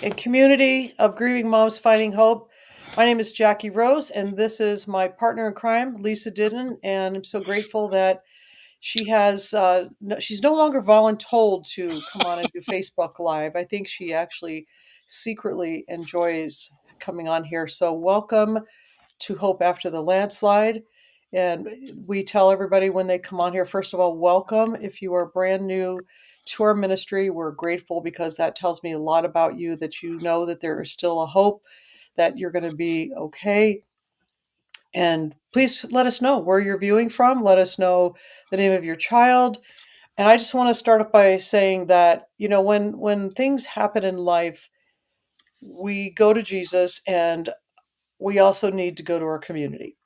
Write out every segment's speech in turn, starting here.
a community of grieving moms finding hope. My name is Jackie Rose, and this is my partner in crime, Lisa Didden. And I'm so grateful that she's no longer voluntold to come on and do Facebook Live. I think she actually secretly enjoys coming on here. So, welcome to Hope After the Landslide. And we tell everybody when they come on here, first of all, welcome. If you are brand new to our ministry, we're grateful because that tells me a lot about you, that you know that there is still a hope, that you're going to be okay. And please let us know where you're viewing from. Let us know the name of your child. And I just want to start off by saying that, when things happen in life, we go to Jesus, and we also need to go to our community.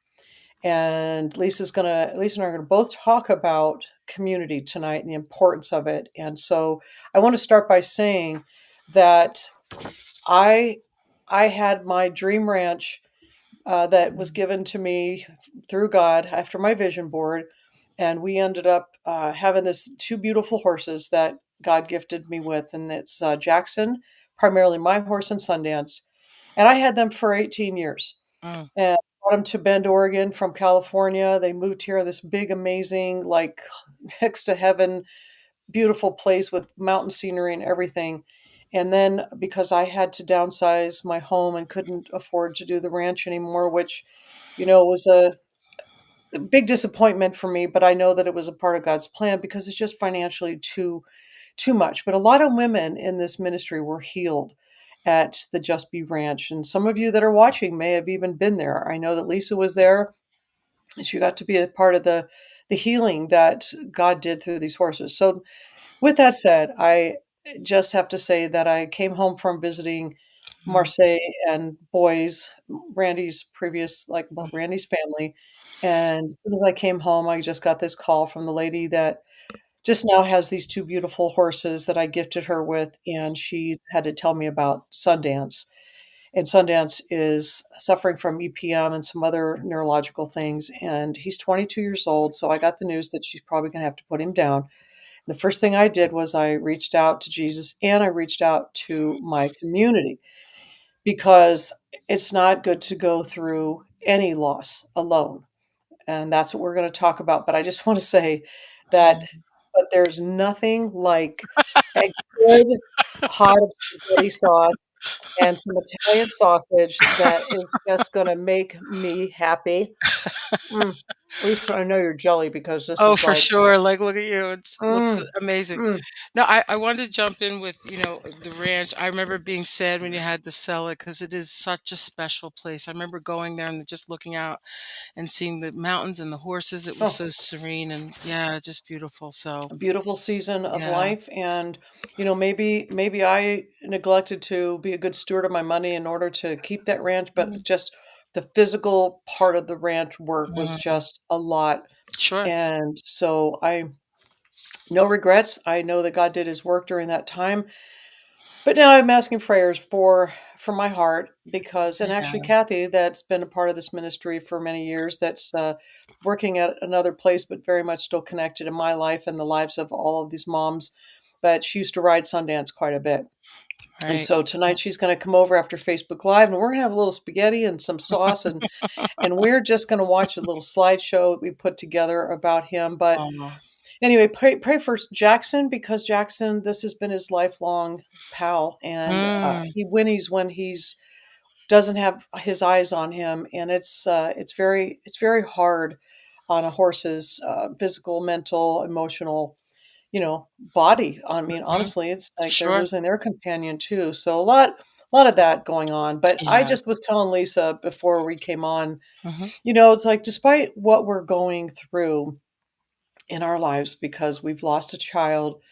And Lisa and I are gonna both talk about community tonight and the importance of it. And so I want to start by saying that I I had my dream ranch that was given to me through God after my vision board, and we ended up having this two beautiful horses that God gifted me with, and it's Jackson, primarily my horse, and Sundance, and I had them for 18 years Mm, and brought them to Bend, Oregon from California. They moved here, this big, amazing, like next to heaven, beautiful place with mountain scenery and everything. And then because I had to downsize my home and couldn't afford to do the ranch anymore, which, was a big disappointment for me, but I know that it was a part of God's plan because it's just financially too much. But a lot of women in this ministry were healed at the Just Be Ranch. And some of you that are watching may have even been there. I know that Lisa was there, and she got to be a part of the healing that God did through these horses. So with that said, I just have to say that I came home from visiting mm, Marseille and boys, Randy's previous, mm, Randy's family. And as soon as I came home, I just got this call from the lady that just now has these two beautiful horses that I gifted her with, and she had to tell me about Sundance. And Sundance is suffering from EPM and some other neurological things, and he's 22 years old. So I got the news that she's probably going to have to put him down. The first thing I did was I reached out to Jesus, and I reached out to my community because it's not good to go through any loss alone. And that's what we're going to talk about. But I just want to say that mm. but there's nothing like a good pot of spaghetti sauce and some Italian sausage that is just gonna make me happy. Mm. Lisa, I know you're jelly because this Oh, is for like, sure. Like, look at you. It looks mm, amazing. mm. No, I wanted to jump in with, the ranch. I remember being sad when you had to sell it because it is such a special place. I remember going there and just looking out and seeing the mountains and the horses. It was Oh, so serene and yeah, just beautiful. So, a beautiful season of yeah. life, and, maybe I neglected to be a good steward of my money in order to keep that ranch, but Mm, just the physical part of the ranch work was mm, just a lot, sure. and so I no regrets. I know that God did his work during that time. But now I'm asking prayers for my heart because, and actually Yeah. Kathy, that's been a part of this ministry for many years, that's working at another place, but very much still connected in my life and the lives of all of these moms. But she used to ride Sundance quite a bit. And Right. so tonight she's going to come over after Facebook Live, and we're going to have a little spaghetti and some sauce, and we're just going to watch a little slideshow that we put together about him. But Oh, anyway, pray for Jackson because Jackson, this has been his lifelong pal, and mm, he whinnies when he's doesn't have his eyes on him, and it's very hard on a horse's physical, mental, emotional, body. I mean, mhm. honestly, it's like they're Sure. losing their companion too. So a lot of that going on. But I Yeah. just was telling Lisa before we came on, Mhm. it's like despite what we're going through in our lives because we've lost a child.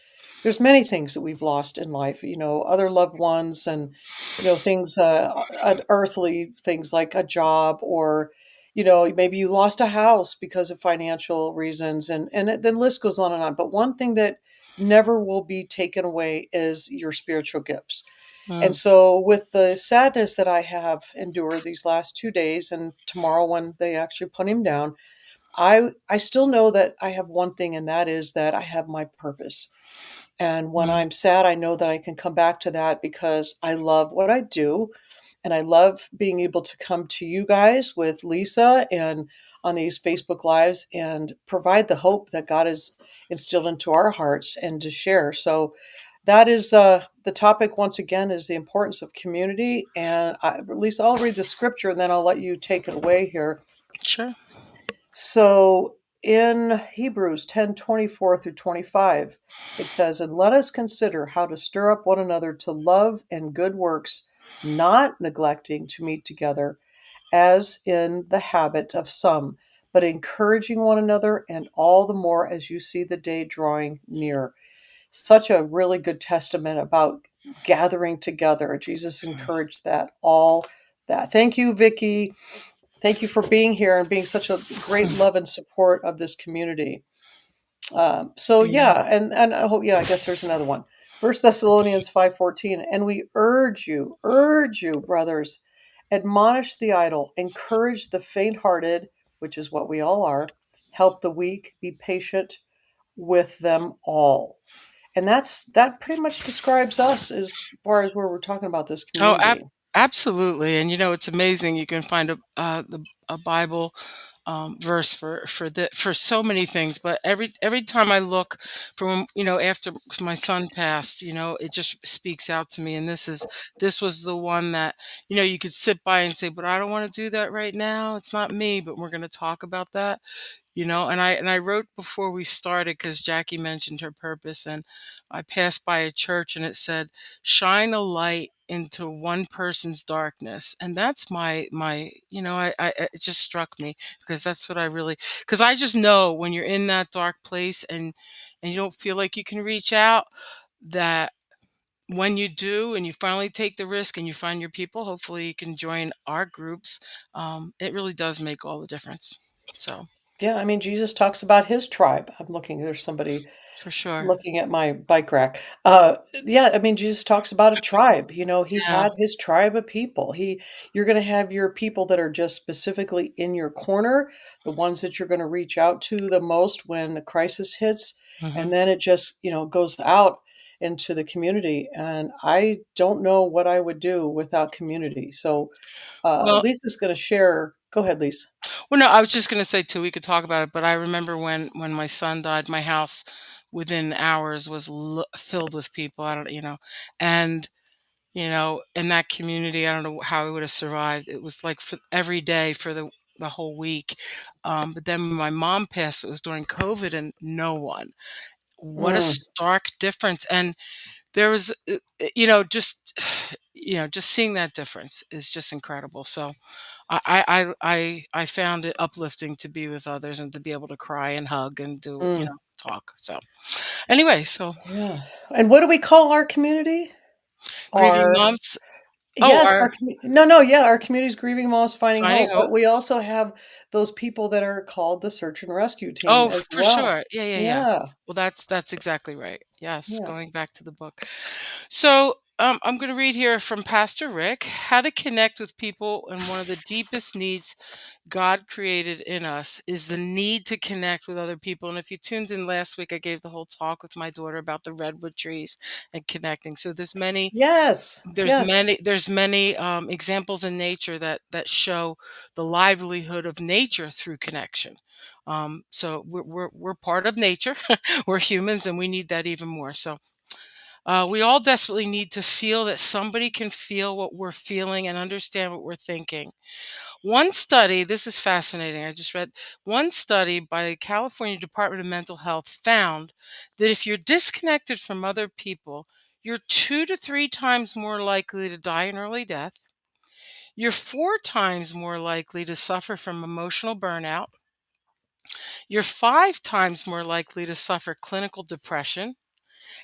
There's many things that we've lost in life, other loved ones and, things, earthly things like a job or, maybe you lost a house because of financial reasons and then the list goes on and on. But one thing that never will be taken away is your spiritual gifts. And Mm, so with the sadness that I have endured these last 2 days and tomorrow when they actually put him down, I still know that I have one thing, and that is that I have my purpose. And when Mhm. I'm sad, I know that I can come back to that because I love what I do, and I love being able to come to you guys with Lisa and on these Facebook Lives and provide the hope that God has instilled into our hearts and to share. So that is the topic once again is the importance of community. And Lisa, I'll read the scripture and then I'll let you take it away here. Sure. So in Hebrews 10:24 through 25, it says, "And let us consider how to stir up one another to love and good works, not neglecting to meet together, as in the habit of some, but encouraging one another, and all the more as you see the day drawing near." Such a really good testament about gathering together. Jesus encouraged that, all that. Thank you, Vicky. Thank you for being here and being such a great love and support of this community. So Amen. yeah, and oh yeah, I guess there's another one. First Thessalonians 5:14, and we urge you, brothers, admonish the idle, encourage the faint-hearted, which is what we all are, help the weak, be patient with them all. And that pretty much describes us as far as where we're talking about this Oh, community. absolutely. And it's amazing. You can find a Bible verse for so many things. But every time I look from after my son passed, it just speaks out to me. And this was the one that you could sit by and say, but I don't want to do that right now. It's not me. But we're going to talk about that. And I wrote before we started because Jackie mentioned her purpose, and I passed by a church and it said, "Shine a light into one person's darkness," and that's my it just struck me because that's what I really because I just know when you're in that dark place and you don't feel like you can reach out, that when you do and you finally take the risk and you find your people, hopefully you can join our groups. It really does make all the difference. So Yeah, I mean, Jesus talks about his tribe. I'm looking, there's somebody for sure. looking at my bike rack. Yeah, I mean, Jesus talks about a tribe. He Yeah. had his tribe of people. You're going to have your people that are just specifically in your corner, the ones that you're going to reach out to the most when a crisis hits, Mhm. and then it just, goes out into the community. And I don't know what I would do without community. So, Well, Lisa's going to share. Go ahead, Lisa. no, I was just gonna say too, we could talk about it, but I remember when my son died, my house within hours was filled with people. I don't, and in that community, I don't know how I would have survived. It was like for every day for the whole week. But then when my mom passed, it was during COVID, and no one. What a Mm, stark difference! And there was, just just seeing that difference is just incredible. So I found it uplifting to be with others and to be able to cry and hug and do, mm. talk. So anyway, so Yeah. And what do we call our community? grieving Our moms. Oh, yes, our our no, no, yeah, our community's grieving moms finding finding hope, but hope. we also have those people that are called the search and rescue team Oh, as for well. sure. Yeah, yeah, yeah. Yeah, Well, that's exactly right. Yes, yeah. going back to the book. So I'm going to read here from Pastor Rick how to connect with people, and one of the deepest needs God created in us is the need to connect with other people. And if you tuned in last week, I gave the whole talk with my daughter about the redwood trees and connecting. So Yes, yes. there's many examples in nature that show the livelihood of nature through connection. So we're part of nature. We're humans, and we need that even more. So we all desperately need to feel that somebody can feel what we're feeling and understand what we're thinking. One study, this is fascinating. I just read one study by the California Department of Mental Health found that if you're disconnected from other people, you're 2 to 3 times more likely to die an early death. You're 4 times more likely to suffer from emotional burnout. You're 5 times more likely to suffer clinical depression.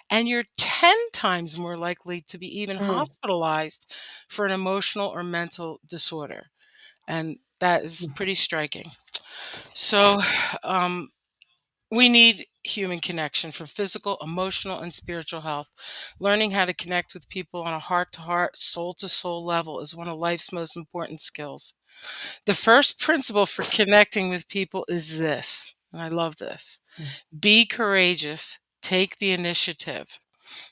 And you're 10 times more likely to be even Mm, hospitalized for an emotional or mental disorder. And that is mm, pretty striking. So, um, we need human connection for physical, emotional, and spiritual health. Learning how to connect with people on a heart to heart, soul to soul level is one of life's most important skills. The first principle for connecting with people is this, and I love this: mm. be courageous, take the initiative.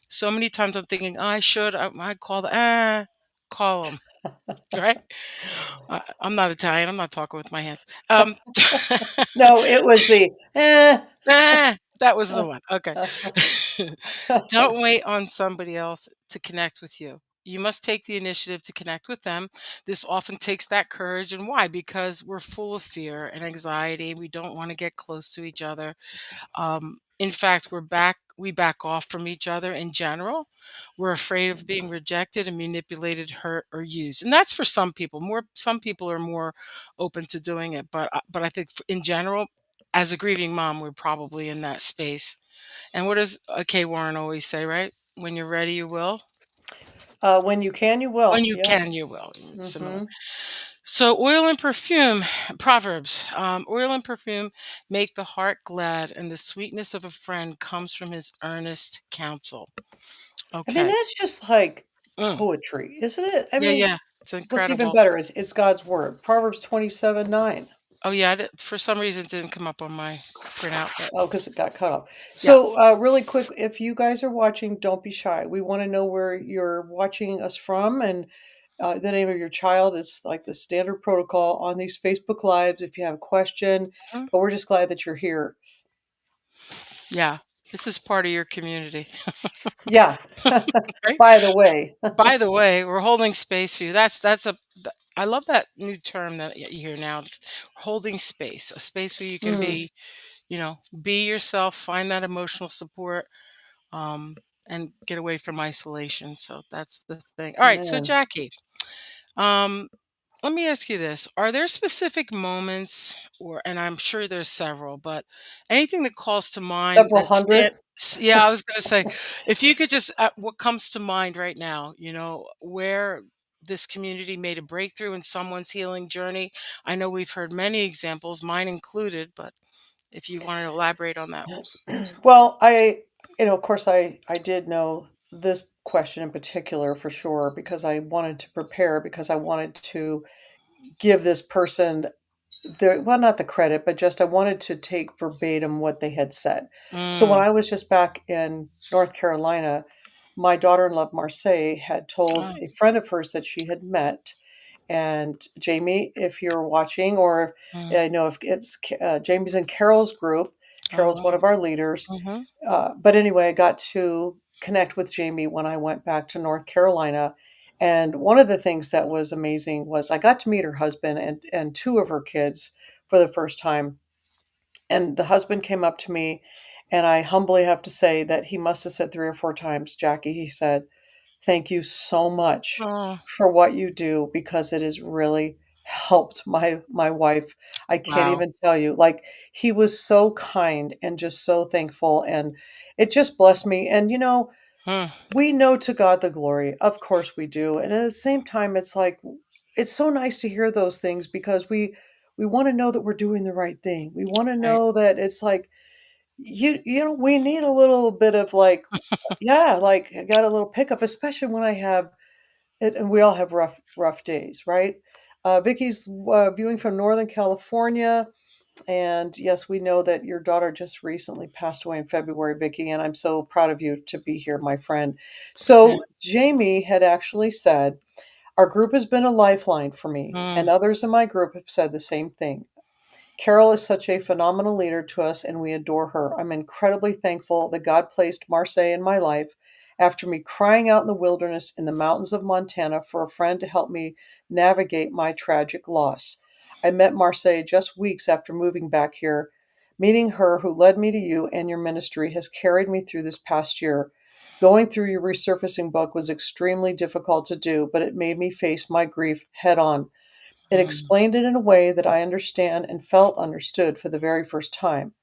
So many times I'm thinking, "I should, I call the call them, right? I'm not Italian, I'm not talking with my hands. No, it was the, That was the one, okay. Don't wait on somebody else to connect with you. You must take the initiative to connect with them. This often takes that courage, and why? Because we're full of fear and anxiety, we don't wanna get close to each other. In fact, we back off from each other in general. We're afraid of being rejected and manipulated, hurt, or used. And that's for some people. More Some people are more open to doing it, but I think in general, as a grieving mom, we're probably in that space. And what does Kay Warren always say, right? When you're ready, you will. when you can, you When will. you Yep. can, you will. It's similar. Mhm. So, oil and perfume, Proverbs. Oil and perfume make the heart glad, and the sweetness of a friend comes from his earnest counsel. I mean, Okay. that's just like Mm. poetry, isn't it? I Yeah, mean, yeah. It's what's even incredible. better is God's word. Proverbs 27:9. Oh, yeah. For some reason, it didn't come up on my printout, but Oh, because it got cut off. yeah. So, really quick, if you guys are watching, don't be shy. We wanna know where you're watching us from and, the name of your child. Is like the standard protocol on these Facebook Lives if you have a question, Mhm. but we're just glad that you're here. Yeah. This is part of your community, Yeah. right? By the way. By the way, we're holding space for you. I love that new term that you hear now, holding space, a space where you can Mm, be yourself, find that emotional support, um, and get away from isolation. So that's the thing. All right. So, man. Jackie, um, let me ask you this. Are there specific moments, and I'm sure there's several, but anything that calls to mind Several that stand, hundred. yeah, I was going to say, if you could just, what comes to mind right now, where this community made a breakthrough in someone's healing journey. I know we've heard many examples, mine included, but if you want to elaborate on that. Well, of course, I did know this question in particular for sure because I wanted to prepare because I wanted to give this person not the credit, but just I wanted to take verbatim what they had said. So when Mm. I was just back in North Carolina, my daughter-in-law, Marseille, had told Oh. a friend of hers that she had met, and Jamie, if you're watching, or Mm. I know if it's Jamie's in Carol's group. Oh, Carol's one wow. of our leaders. Mhm. But anyway, I got to connect with Jamie when I went back to North Carolina. And one of the things that was amazing was I got to meet her husband and two of her kids for the first time. And the husband came up to me, and I humbly have to say that he must have said 3 or 4 times, "Jackie," he said, "thank you so much Oh, for what you do because it has really helped my wife." I can't wow. even tell you, like, he was so kind and just so thankful, and it just blessed me, and, Hmm. we know to God the glory, of course we do, and at the same time, it's like, it's so nice to hear those things because we wanna know that we're doing the right thing. We wanna Right. know that it's like, we need a little bit of, like, yeah, like, I got a little pickup, especially when I have it, and we all have rough days, right? Vicky's, viewing from Northern California, and yes, we know that your daughter just recently passed away in February, Vicky, and I'm so proud of you to be here, my friend. Right. So Jamie had actually said, "Our group has been a lifeline for me, Mm. and others in my group have said the same thing. Carol is such a phenomenal leader to us, and we adore her. I'm incredibly thankful that God placed Marseille in my life after me crying out in the wilderness in the mountains of Montana for a friend to help me navigate my tragic loss. I met Marseille just weeks after moving back here. Meeting her, who led me to you and your ministry, has carried me through this past year. Going through your resurfacing book was extremely difficult to do, but it made me face my grief head on. It Mm. explained it in a way that I understand and felt understood for the very first time.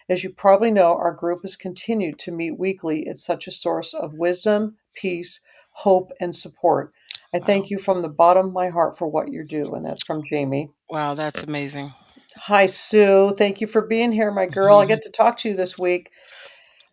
As you probably know, our group has continued to meet weekly. It's such a source of wisdom, peace, hope, and support. I Wow. thank you from the bottom of my heart for what you do." And that's from Jamie. Wow, that's amazing. Hi, Sue. Thank you for being here, my girl. I Mhm. get to talk to you this week.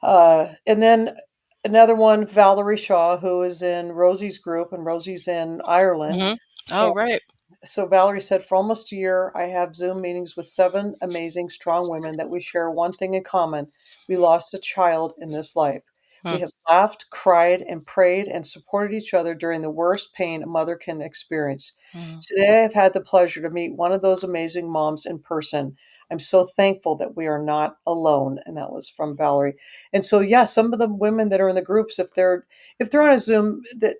And then another one, Valerie Shaw, who is in Rosie's group, and Rosie's in Ireland. Mhm. Oh, right. So Valerie said, "For almost a year, I have Zoom meetings with 7 amazing, strong women that we share one thing in common. We lost a child in this life. We Hmm. have laughed, cried, and prayed and supported each other during the worst pain a mother can experience. Hmm. Today, I've had the pleasure to meet one of those amazing moms in person. I'm so thankful that we are not alone. And that was from Valerie. And so, yeah, some of the women that are in the groups, if they're on a Zoom, that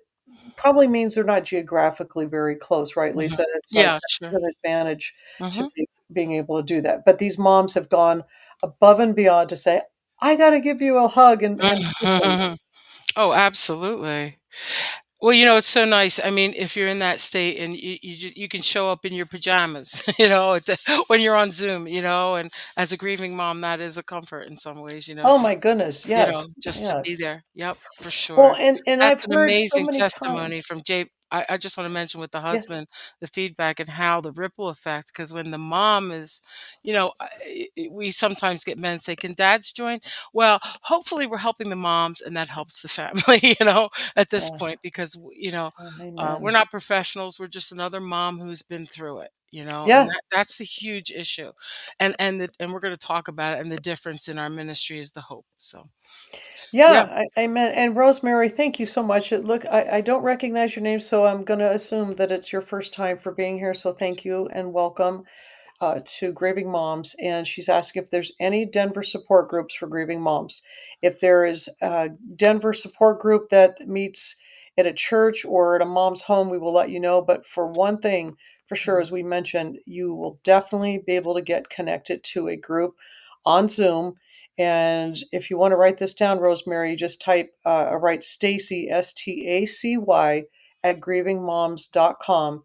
probably means they're not geographically very close, right, Hmm. Lisa? It's like Yeah, that's sure. an advantage to Hmm. being able to do that. But these moms have gone above and beyond to say, "I gotta give you a hug and listen." Hmm. Oh, absolutely. Well, it's so nice. I mean, if you're in that state and you can show up in your pajamas, when you're on Zoom, and as a grieving mom, that is a comfort in some ways, Oh just my goodness, yes, just to be yes. there. Yep, for Well, sure. and That's I've an heard so amazing many testimony times. from Jay. I just want to mention with the Yeah. husband, the feedback and how the ripple effect, because when the mom is, we sometimes get men say, "Can dads join?" Well, hopefully we're helping the moms and that helps the family, at this Yeah, point, because, we're amen. not professionals. We're just another mom who's been through it, and Yeah, that's the huge issue. And we're going to talk about it. And the difference in our ministry is the hope. So, yeah. yeah, amen, and Rosemary, thank you so much. Look, I don't recognize your name, so I'm gonna assume that it's your first time for being here, so thank you and welcome. To grieving moms, and she's asking if there's any Denver support groups for grieving moms. If there is a Denver support group that meets at a church or at a mom's home, we will let you know. But for one thing, for sure, Mhm. as we mentioned, you will definitely be able to get connected to a group on Zoom. And if you want to write this down, Rosemary, you just write Stacy, Stacy, at grievingmoms.com.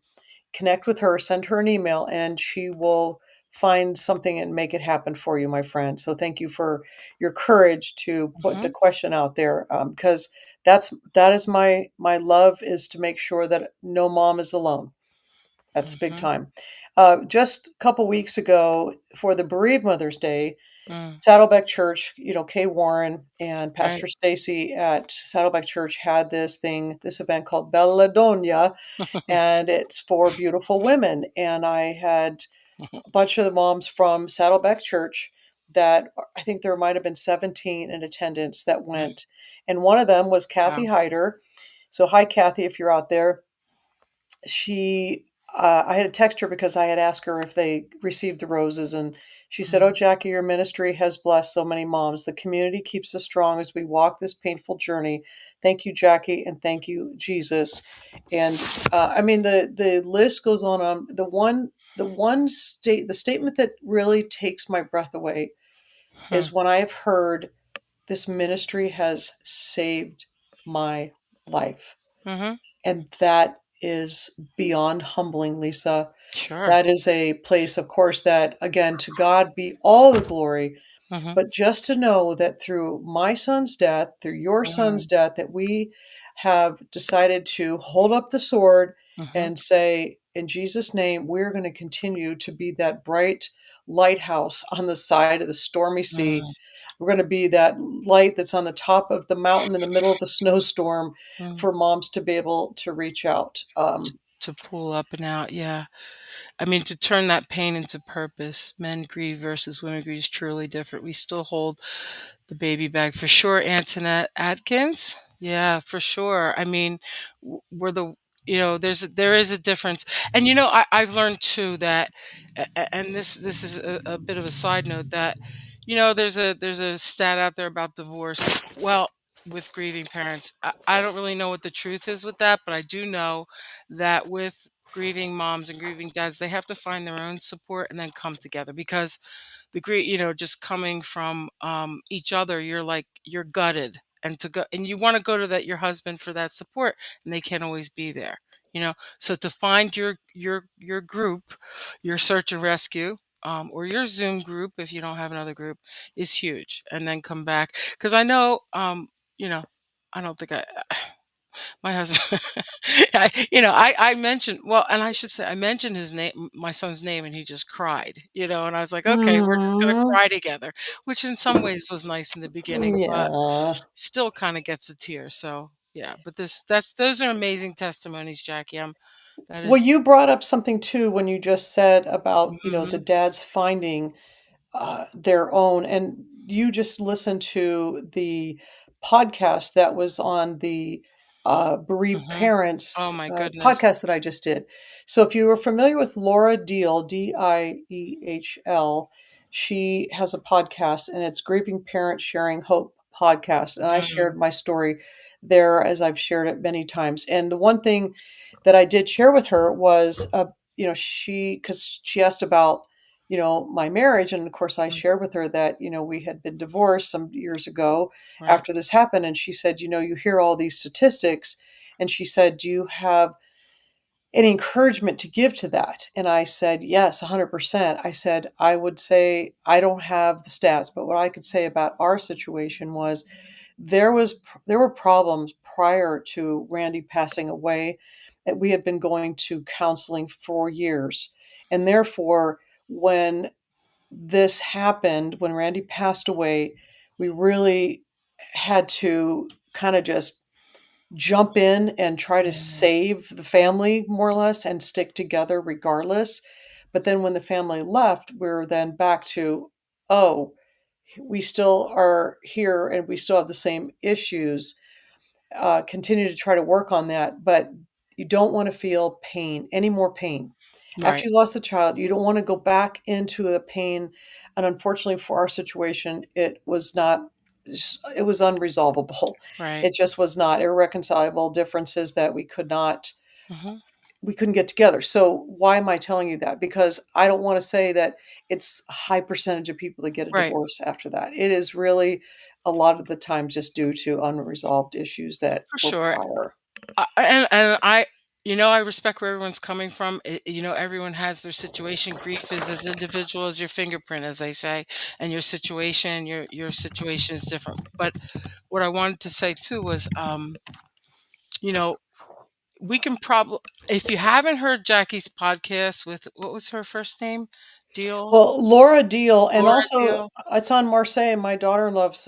Connect with her, send her an email, and she will find something and make it happen for you, my friend. So thank you for your courage to put the Mhm. question out there, because that is my love is to make sure that no mom is alone. That's big Mhm. time. Just a couple weeks ago for the Bereaved Mother's Day, Mm. Saddleback Church, Kay Warren and Right. Pastor Stacy at Saddleback Church had this event called Bella Donna, and it's for beautiful women. And I had a bunch of the moms from Saddleback Church that I think there might have been 17 in attendance that went. And one of them was Wow. Kathy Hyder. So, hi, Kathy, if you're out there. I had to text her because I had asked her if they received the roses, and she said, "Oh, Mhm. Jackie, your ministry has blessed so many moms. The community keeps us strong as we walk this painful journey. Thank you, Jackie, and thank you, Jesus." And I mean, the list goes on. The statement that really takes my breath away Hmm. is when I've heard this ministry has saved my life. Mhm. And that is beyond humbling, Lisa. Sure. That is a place, of course, that again, to God be all the glory. Mhm. But just to know that through my son's death, through your son's Mm. death, that we have decided to hold up the sword Mhm. and say, in Jesus' name, we're going to continue to be that bright lighthouse on the side of the stormy sea. Mm. We're going to be that light that's on the top of the mountain in the middle of the snowstorm Mm. for moms to be able to reach out. To pull up and out, yeah. I mean, to turn that pain into purpose. Men grieve versus women grieve is truly different. We still hold the baby bag for sure. Antoinette Atkins, yeah, for sure. I mean, we're the there is a difference, and I've learned too that, and this is a bit of a side note that, there's a stat out there about divorce. Well, with grieving parents, I don't really know what the truth is with that, but I do know that with grieving moms and grieving dads, they have to find their own support and then come together because just coming from each other, you're gutted, and to go and you want to go to that your husband for that support, and they can't always be there. So to find your group, your search and rescue. Or your Zoom group, if you don't have another group, is huge. And then come back. Because I know, you know, I don't think my husband, I mentioned, well, and I should say, I mentioned his name, my son's name, and he just cried, and I was like, okay, we're just going to Mhm. cry together, which in some ways was nice in the beginning, but Yeah. still kind of gets a tear. So yeah, but those are amazing testimonies, Jackie. That Well, is, you brought up something too when you just said about, the mhm. dads finding their own, and you just listen to the podcast that was on the bereaved Mhm. parents Oh my goodness. podcast that I just did. So if you are familiar with Laura Deal, Diehl, she has a podcast and it's Grieving Parents Sharing Hope podcast. And I Mm, shared my story there as I've shared it many times. And the one thing that I did share with her was, because she asked about, my marriage. And of course, I mm, shared with her that, we had been divorced some years ago right, after this happened. And she said, you hear all these statistics. And she said, do you have any encouragement to give to that? And I said, yes, 100%. I said, I would say I don't have the stats, but what I could say about our situation was there were problems prior to Randy passing away that we had been going to counseling for years. And therefore, when this happened, when Randy passed away, we really had to kind of just jump in and try to mhm, save the family more or less and stick together regardless. But then when the family left, we're then back to, oh, we still are here and we still have the same issues. Continue to try to work on that, but you don't want to feel pain, any more pain. After right, you lost a child, you don't want to go back into the pain. And unfortunately for our situation, it was unresolvable. right, It just was not irreconcilable differences that mhm, we couldn't get together. So why am I telling you that? Because I don't want to say that it's a high percentage of people that get a right, divorce after that. It is really a lot of the time just due to unresolved issues that for were sure. prior. And I I respect where everyone's coming from. Everyone has their situation. Grief is as individual as your fingerprint, as they say, and your situation is different. But what I wanted to say too was, you know, we can probably, if you haven't heard Jackie's podcast with, what was her first name? Deal? Well, Laura Deal, and Laura also Deal? it's on Marseille, my daughter loves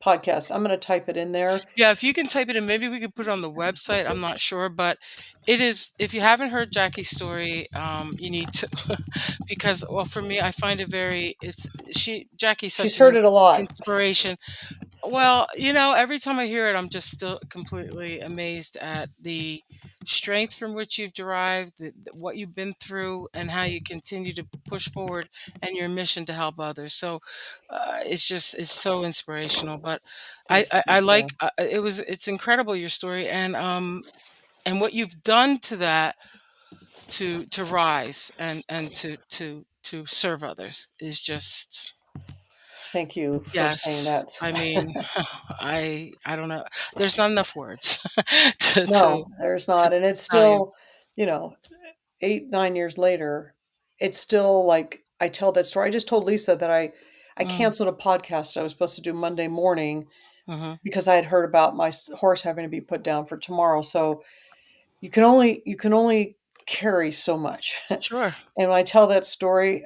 podcast. I'm going to type it in there. Yeah, if you can type it in, maybe we could put it on the website. I'm not sure, but it is. If you haven't heard Jackie's story, you need to, because, well, for me, I find it very. Jackie's She's such an heard it a lot. inspiration. Well, every time I hear it, I'm just still completely amazed at the strength from which you've derived, what you've been through, and how you continue to push forward and your mission to help others. So it's so inspirational. But I Thank like you. it's incredible, your story, and what you've done to that, to rise and to serve others is just. Thank you for saying Yes, that. I mean, I don't know. There's not enough words to to No, there's to not. And to it's tell you. still, you know, 8, 9 years later, it's still like I tell that story. I just told Lisa that I Mm, canceled a podcast I was supposed to do Monday morning mhm. because I had heard about my horse having to be put down for tomorrow. So you can only carry so much. Sure. And when I tell that story,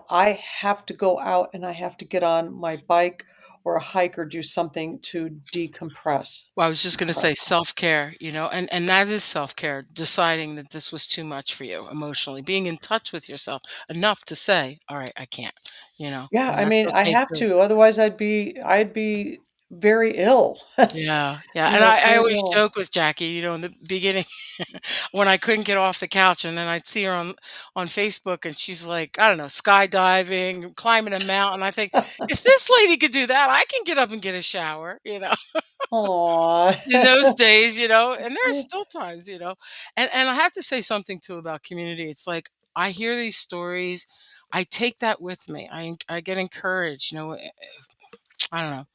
I have to go out and I have to get on my bike or a hike or do something to decompress. Well, I was just gonna say Decompress. self-care, and that is self-care, deciding that this was too much for you emotionally, being in touch with yourself enough to say, "All right, I can't," Yeah, and I that's mean, I okay have too. to, otherwise I'd be very ill. Yeah, yeah, and I Very always ill. joke with Jackie, in the beginning when I couldn't get off the couch, and then I'd see her on Facebook, and she's like, I don't know, skydiving, climbing a mountain. I think, if this lady could do that, I can get up and get a shower, Aw. in those days, and there are still times, and I have to say something too about community. It's like, I hear these stories, I take that with me. I get encouraged, I don't know.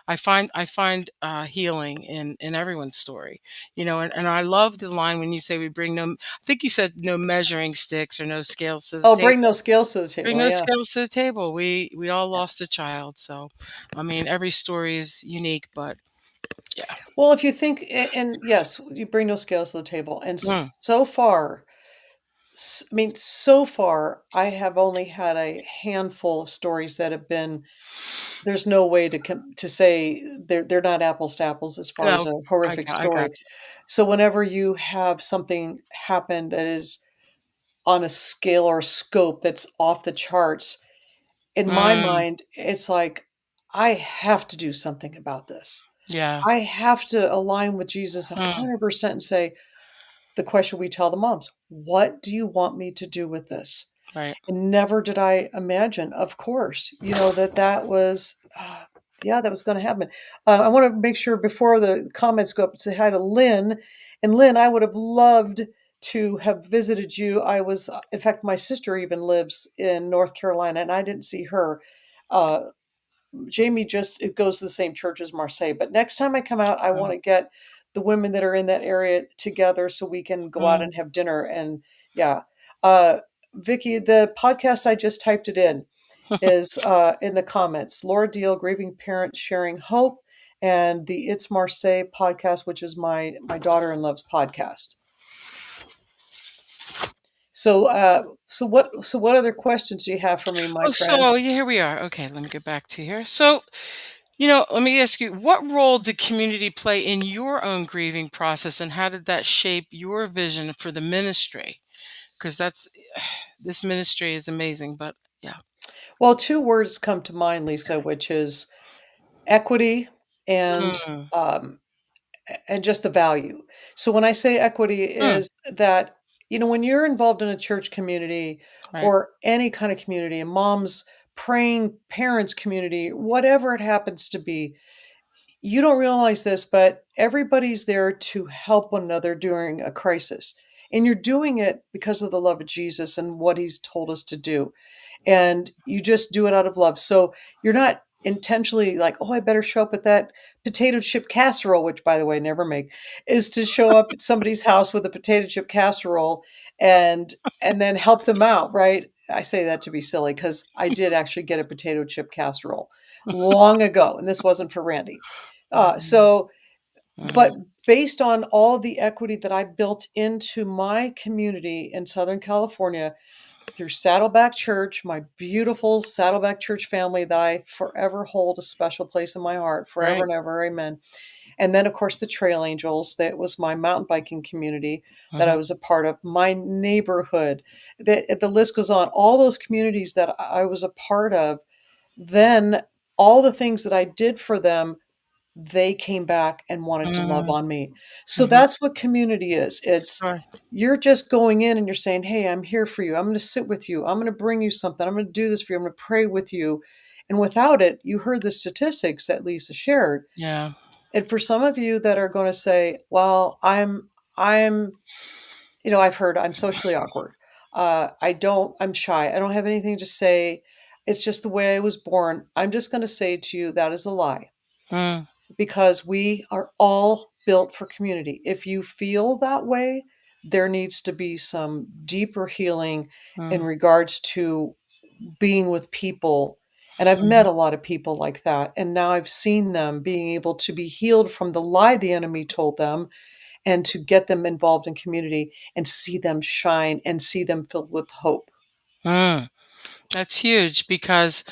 I find healing in everyone's story, and I love the line when you say we bring no. I think you said no measuring sticks or no scales to the Oh, bring table. those skills to the Bring table, no yeah. scales to the table. We all Yeah. lost a child, so I mean every story is unique, but yeah. Well, if you think and yes, you bring those skills to the table, and Mm. so far I mean, so far, I have only had a handful of stories that have been there's no way to say they're not apples to apples as far as No, a horrific I got story. So whenever you have something happen that is on a scale or a scope that's off the charts, in you. my Mm, mind, it's like, I have to do something about this. Yeah. I have to align with Jesus Mm, 100% and say, the question we tell the moms, "What do you want me to do with this?" right. And never did I imagine, of course, that was, yeah, that was gonna happen. I wanna make sure before the comments go up, say hi to Lynn. And Lynn, I would have loved to have visited you. I was in fact, my sister even lives in North Carolina, and I didn't see her. Uh, Jamie just it goes to the same church as Marseille, but next time I come out, I Uh, wanna get the women that are in that area together so we can go out mm. and have dinner. And yeah. Uh, Vicky, the podcast, I just typed it in, is, in the comments. Laura Deal, Grieving Parents Sharing Hope, and the It's Marseille podcast, which is my daughter-in-law's podcast. So what other questions do you have for me, my Oh, friend? so yeah, here we are. Okay, let me get back to here. So, let me ask you, what role did community play in your own grieving process, and how did that shape your vision for the ministry? Because that's this ministry is amazing, but yeah. Well, 2 words come to mind, Lisa, which is equity and, Mm, um, and just the value. So when I say equity mm, is that, when you're involved in a church community right. or any kind of community, a mom's praying parents community, whatever it happens to be, you don't realize this, but everybody's there to help one another during a crisis. And you're doing it because of the love of Jesus and what he's told us to do, and you just do it out of love. So you're not intentionally like, "Oh, I better show up at that potato chip casserole," which, by the way, I never make, is to show up at somebody's house with a potato chip casserole and then help them out, right? I say that to be silly because I did actually get a potato chip casserole long ago, and this wasn't for Randy. Mhm, So, but mhm, based on all the equity that I built into my community in Southern California, through Saddleback Church, my beautiful Saddleback Church family that I forever hold a special place in my heart, forever right. and ever, amen. And then, of course, the Trail Angels, that was my mountain biking community that I Mhm, was a part of, my neighborhood, the list goes on, all those communities that I was a part of, then all the things that I did for them, they came back and wanted to love mm, on me. So mhm. that's what community is. It's Sure. you're just going in and you're saying, "Hey, I'm here for you. I'm going to sit with you. I'm going to bring you something. I'm going to do this for you. I'm going to pray with you." And without it, you heard the statistics that Lisa shared. Yeah. And for some of you that are going to say, "Well, I'm, I've heard I'm socially awkward. I'm shy. I don't have anything to say. It's just the way I was born." I'm just going to say to you that is a lie, Mm, because we are all built for community. If you feel that way, there needs to be some deeper healing in mm, regards to being with people. And I've met mhm, a lot of people like that. And now I've seen them being able to be healed from the lie the enemy told them, and to get them involved in community and see them shine and see them filled with hope. mm. That's huge because,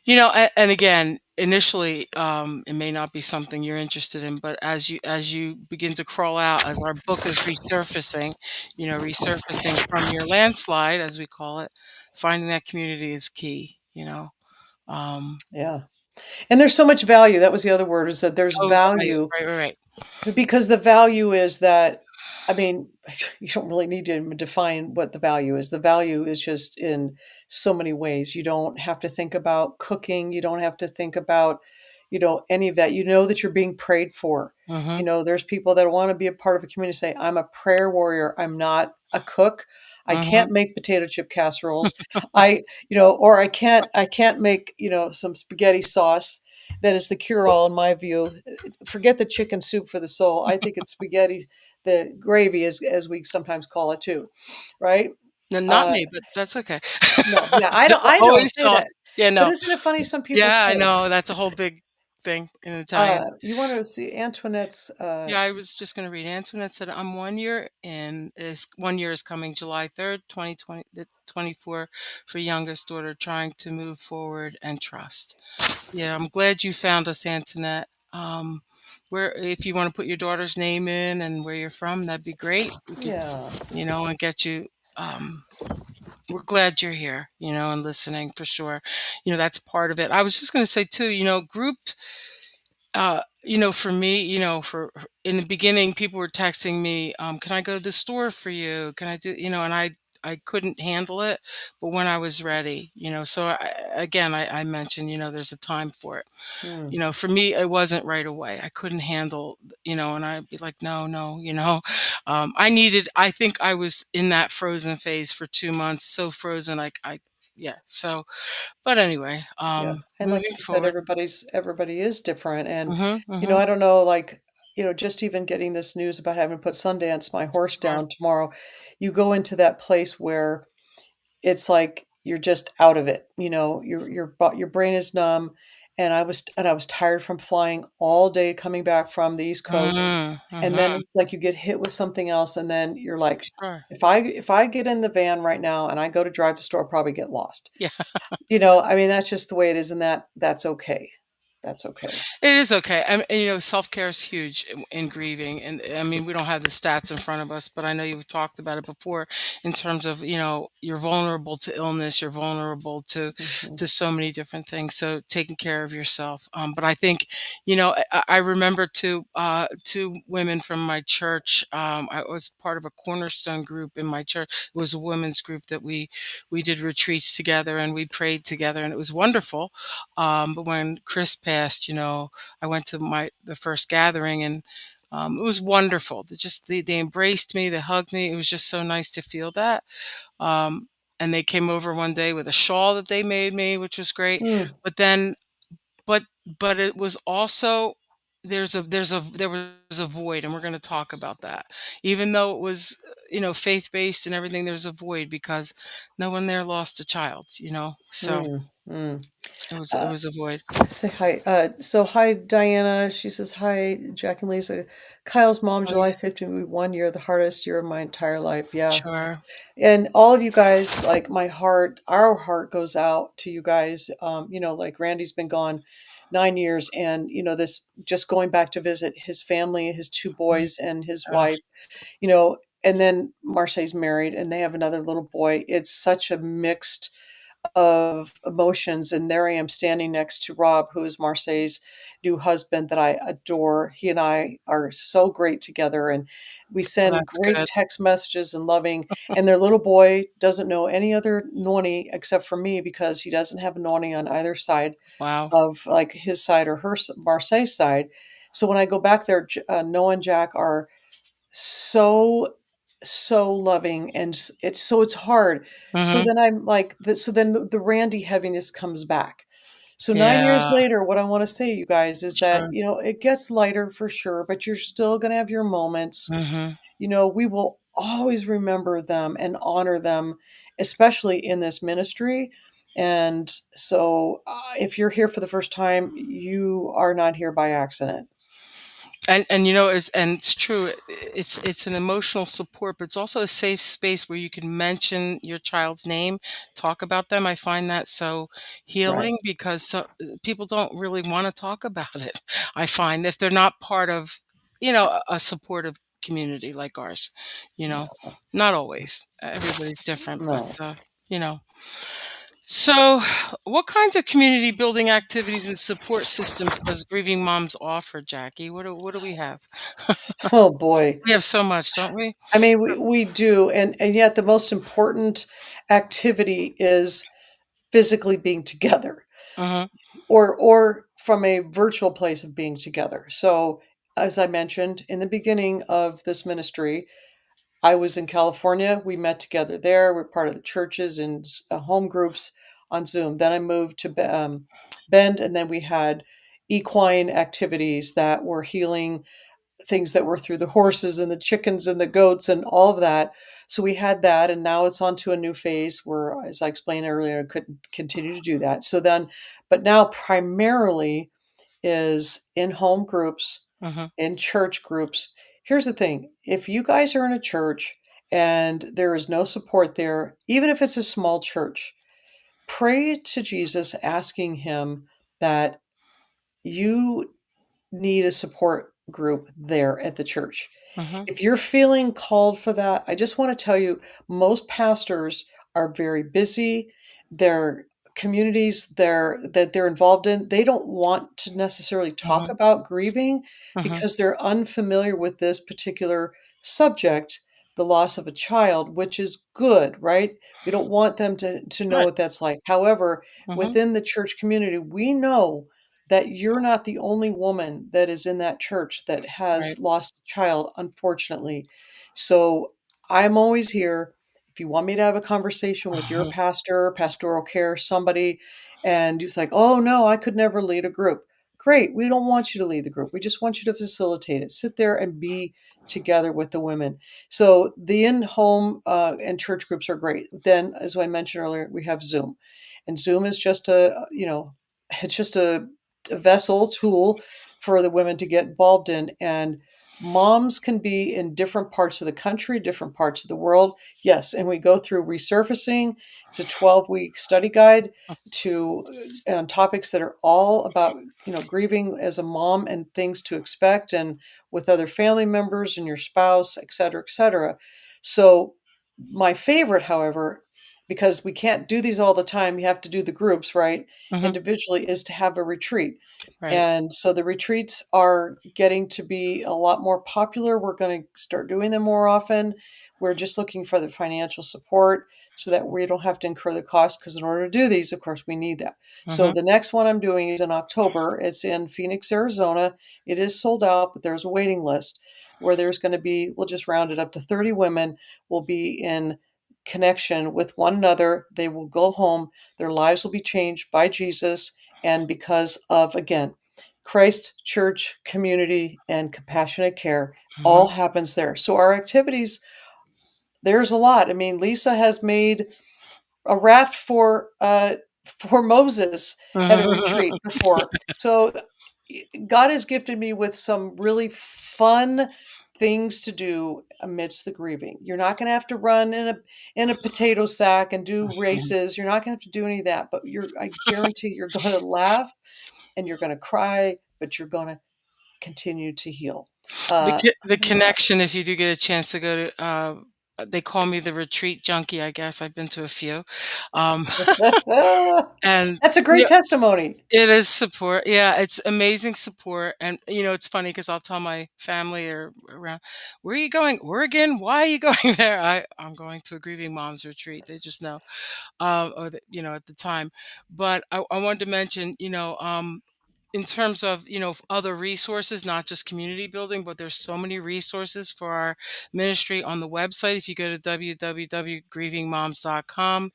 and again, initially, it may not be something you're interested in, but as you begin to crawl out, as our book is resurfacing, resurfacing from your landslide, as we call it, finding that community is key. Yeah. And there's so much value. That was the other word, is that there's Oh, value, value. right, right, right. Because the value is that, I mean, you don't really need to define what the value is. The value is just in so many ways. You don't have to think about cooking. You don't have to think about, any of that. You know that you're being prayed for. Mm-hmm, There's people that want to be a part of a community say, "I'm a prayer warrior. I'm not a cook. I mm-hmm, can't make potato chip casseroles. Or I can't make, some spaghetti sauce that is the cure all in my view. Forget the chicken soup for the soul. I think it's spaghetti, the gravy, as we sometimes call it too, right? no, not Uh, me, but that's okay. no, yeah, I No, don't, I don't always say sauce. that, Yeah, but no. isn't it funny? Some people Yeah, say I it. know. That's a whole big thing in Italian. You want to see Antoinette's? Yeah, I was just gonna read. Antoinette said, "I'm 1 year in. Is 1 year is coming July 3rd, 2020, the 24 for youngest daughter, trying to move forward and trust." Yeah, I'm glad you found us, Antoinette. Where if you want to put your daughter's name in and where you're from, that'd be great. We could, Yeah, and get you. Um, we're glad you're here, and listening for sure. That's part of it. I was just gonna say too. Group. For me, for in the beginning, people were texting me, "Can I go to the store for you? Can I do?" And I couldn't handle it, but when I was ready, so again, I mentioned, there's a time for it. Mm, For me, it wasn't right away. I couldn't handle, and I'd be like, no, no, I think I was in that frozen phase for 2 months, so frozen, yeah. So, but anyway, yeah, and like moving you said, forward. everybody is different, and, Hmm. Hmm. I don't know, like, just even getting this news about having to put Sundance, my horse, Sure. down tomorrow, you go into that place where it's like you're just out of it, your brain is numb, and I was tired from flying all day coming back from the East Coast, Mm, and then mhm. it's like you get hit with something else, and then you're like, Sure. "If I get in the van right now and I go to drive to the store, I'll probably get lost." Yeah. I mean, that's just the way it is, and that's okay. That's okay. It is okay. Self-care is huge in grieving, and I mean, we don't have the stats in front of us, but I know you've talked about it before in terms of, you're vulnerable to illness, you're vulnerable Mhm. to so many different things. So taking care of yourself. But I think, I remember two women from my church. I was part of a cornerstone group in my church. It was a women's group that we did retreats together and we prayed together, and it was wonderful. But when Chris passed, I went to the first gathering, and it was wonderful. They embraced me, they hugged me. It was just so nice to feel that. Um, and they came over one day with a shawl that they made me, which was great. Mm, But then, but but it was also there was a void, and we're going to talk about that. Even though it was faith based and everything, there's a void because no one there lost a child. So mm, mm. it Uh, was a void. Say hi. So hi, Diana. She says, "Hi, Jack and Lisa. Kyle's mom, Oh, July 15th, 1 year, the hardest year of my entire life." Yeah. sure. And all of you guys, like our heart goes out to you guys. Like Randy's been gone 9 years, and this just going back to visit his family, his two Mhm. boys and his Oh, wife, and then Marseille's married and they have another little boy. It's such a mixed of emotions, and there I am standing next to Rob, who is Marseille's new husband that I adore. He and I are so great together, and we well, send that's great good. text messages and loving, and their little boy doesn't know any other Noni except for me because he doesn't have a Noni on either side Wow. of, like, his side or Marseille's side. So when I go back there, Noah and Jack are so, so loving, and it's hard. So Mhm. then I'm like so then the Randy heaviness comes back. So 9 years Yeah, later, what I wanna say, you guys, is that, sure. it gets lighter for sure, but you're still gonna have your moments. Mhm. We will always remember them and honor them, especially in this ministry, and so, if you're here for the first time, you are not here by accident. It's true. It's an emotional support, but it's also a safe space where you can mention your child's name, talk about them. I find that so Right. healing because people don't really want to talk about it. I find if they're not part of, a supportive community like ours, you know, No. not always. Everybody's different, but No. you know. So, what kinds of community building activities and support systems does Grieving Moms offer, Jackie? What do we have? Oh, boy. We have so much, don't we? I mean, we do, and yet the most important activity is physically being together, Mhm, or from a virtual place of being together. So, as I mentioned in the beginning of this ministry, I was in California. We met together there. We're part of the churches and home groups on Zoom. Then I moved to Bend, and then we had equine activities that were healing things that were through the horses and the chickens and the goats and all of that. So we had that, and now it's on to a new phase where, as I explained earlier, I couldn't continue to do that. So then, but now primarily is in home groups, mhm, in church groups. Here's the thing: if you guys are in a church and there is no support there, even if it's a small church, pray to Jesus, asking Him that you need a support group there at the church. mhm, If you're feeling called for that, I just want to tell you most pastors are very busy. They're communities they're involved in, they don't want to necessarily talk Mhm. about grieving Mhm. because they're unfamiliar with this particular subject, the loss of a child, which is good, right? We don't want them to know Right. what that's like. However, Mhm. within the church community, we know that you're not the only woman that is in that church that has Right. lost a child, unfortunately. So I'm always here if you want me to have a conversation with your Mhm. pastor, pastoral care, somebody, and you're like, oh no, I could never lead a group. Great. We don't want you to lead the group. We just want you to facilitate it. Sit there and be together with the women. So the in-home and church groups are great. Then, as I mentioned earlier, we have Zoom, and Zoom is just it's just a vessel tool for the women to get involved in. And moms can be in different parts of the country, different parts of the world. Yes, and we go through resurfacing. It's a 12-week study guide to on topics that are all about, grieving as a mom and things to expect and with other family members and your spouse, et cetera, et cetera. So my favorite, however, because we can't do these all the time, you have to do the groups, right? Mhm. Individually, is to have a retreat. Right. And so the retreats are getting to be a lot more popular. We're going to start doing them more often. We're just looking for the financial support so that we don't have to incur the cost because in order to do these, of course, we need that. So Mhm. the next one I'm doing is in October. It's in Phoenix, Arizona. It is sold out, but there's a waiting list where there's going to be, we'll just round it up to 30 women will be in connection with one another. They will go home. Their lives will be changed by Jesus and because of, again, Christ Church community and compassionate care all Mhm. happens there. So our activities, there's a lot. I mean, Lisa has made a raft for Moses at a retreat Mhm. before. So God has gifted me with some really fun things to do amidst the grieving. You're not going to have to run in a potato sack and do races. You're not going to have to do any of that, but I guarantee you're going to laugh and you're going to cry, but you're going to continue to heal. Uh, The connection, if you do get a chance to go to, they call me the retreat junkie, I guess. I've been to a few. Um, and that's a great yeah, testimony. it is support. Yeah, it's amazing support. And it's funny because I'll tell my family or around, where are you going? Oregon? Why are you going there? I'm going to a grieving mom's retreat. They just know. At the time. But I wanted to mention, in terms of other resources, not just community building, but there's so many resources for our ministry on the website. If you go to www.grievingmoms.com,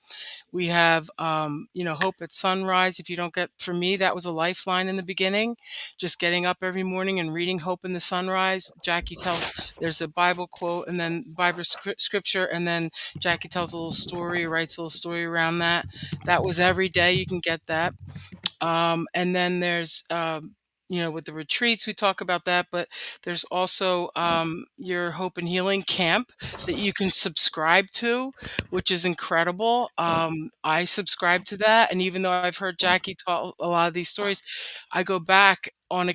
we have hope at sunrise. If you don't get, for me, that was a lifeline in the beginning, just getting up every morning and reading hope in the sunrise. Jackie tells, there's a Bible quote and then Bible scripture, and then Jackie tells a little story, writes a little story around that. That was every day. You can get that. And then there's, with the retreats, we talk about that, but there's also your Hope and Healing Camp that you can subscribe to, which is incredible. I subscribe to that. And even though I've heard Jackie tell a lot of these stories, I go back on